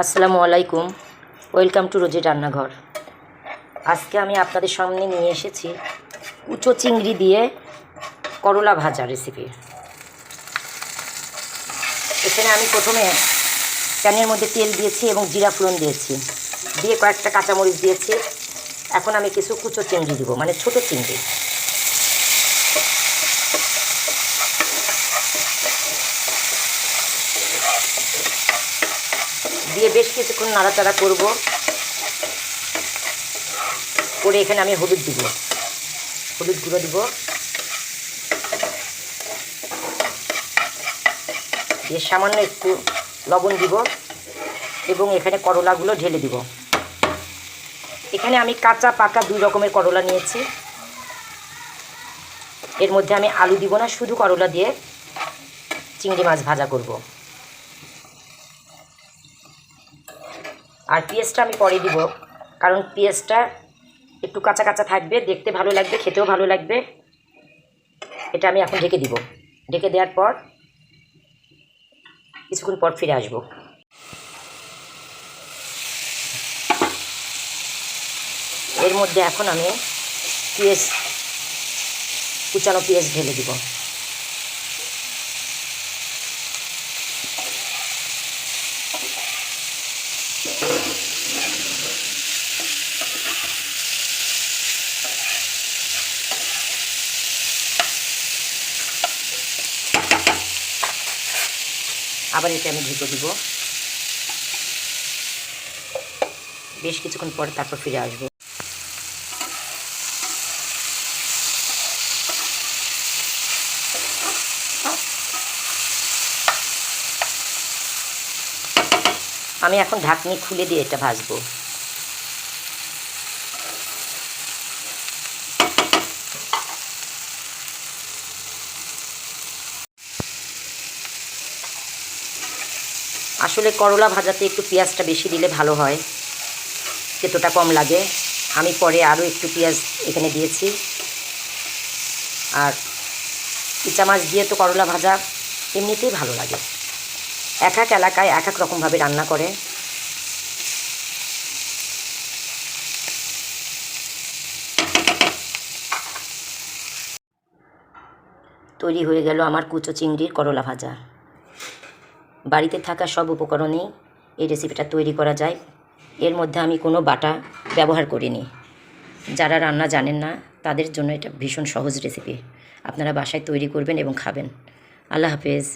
আসসালামু আলাইকুম, welcome to রোজির রান্নাঘর। আজকে আমি আপনাদের সামনে নিয়ে এসেছি কুচো চিংড়ি দিয়ে করলা ভাজা রেসিপি। এখানে আমি প্রথমে প্যানের মধ্যে তেল দিয়েছি এবং জিরা ফোড়ন দিয়েছি, দিয়ে কয়েকটা কাঁচামরিচ দিয়েছি। এখন আমি কিছু কুচো চিংড়ি দিব, মানে ছোটো চিংড়ি। দিয়ে বেশ কিছুক্ষণ নাড়াচাড়া করব। করে এখানে আমি হলুদ দিব, হলুদ গুঁড়ো দিব, দিয়ে সামান্য একটু লবণ দিব এবং এখানে করলাগুলো ঢেলে দিব। এখানে আমি কাঁচা পাকা দুই রকমের করলা নিয়েছি। এর মধ্যে আমি আলু দিব না, শুধু করলা দিয়ে চিংড়ি মাছ ভাজা করব। আর পেঁয়াজটা আমি পরে দিব, কারণ পেঁয়াজটা একটু কাঁচা কাঁচা থাকবে, দেখতে ভালো লাগবে, খেতেও ভালো লাগবে। এটা আমি এখন ঢেকে দিব। ঢেকে দেওয়ার পর কিছুক্ষণ পর ফিরে আসব। এর মধ্যে এখন আমি পেঁয়াজ, কুচানো পেঁয়াজ ঢেলে দিব। আবার এটা আমি ঢেকে দিব। বেশ কিছুক্ষণ পর তারপর ফিরে আসব। আমি এখন ঢাকনি খুলে দিয়ে এটা ভাজবো। আসলে করলা ভাজাতে একটু পেঁয়াজটা বেশি দিলে ভালো হয়, তেতোটা কম লাগে। আমি পরে আরও একটু পেঁয়াজ এখানে দিয়েছি। আর ইচা মাছ দিয়ে তো করলা ভাজা এমনিতেই ভালো লাগে। এক এক এলাকায় এক এক রকমভাবে রান্না করে। তৈরি হয়ে গেল আমার কুচো চিংড়ির করলা ভাজা। বাড়িতে থাকা সব উপকরণেই এই রেসিপিটা তৈরি করা যায়। এর মধ্যে আমি কোনো বাটা ব্যবহার করিনি। যারা রান্না জানেন না তাদের জন্য এটা ভীষণ সহজ রেসিপি। আপনারা বাসায় তৈরি করবেন এবং খাবেন। আল্লাহ হাফেজ।